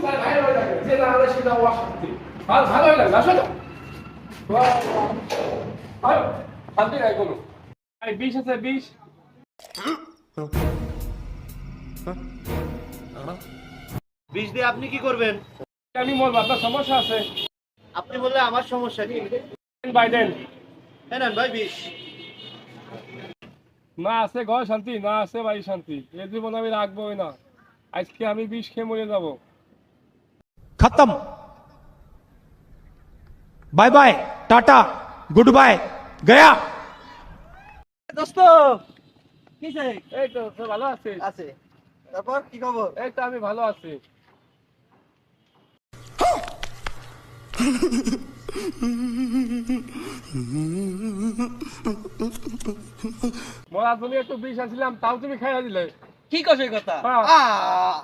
Sir ভাই হয়ে যাবে যে না হলে সেটা অশান্তি ভালো ভালো হয়ে যাবে আসো তো ভালো শান্তি নাই কোনো এই 20 আছে 20 বিষ দিয়ে আপনি কি করবেন? আমি বলবো আপনার সমস্যা আছে আপনি বললে আমার সমস্যা কি? বাইডেন হ্যাঁ নেন ভাই বিষ। না আছে ঘর শান্তি না আছে বাড়ি শান্তি এই জীবন আমি রাখবোই না আজকে আমি 20 খেয়ে মরে যাবো खत्म bye bye tata goodbye गया দোস্ত কিসে? এই তো সব ভালো আছে আছে। তারপর কি খবর? এই তো আমি ভালো আছি মরার জন্য একটু বিষ আসছিলাম তাও তুমি খাইয়া দিলে কি কষে কথা? হ্যাঁ।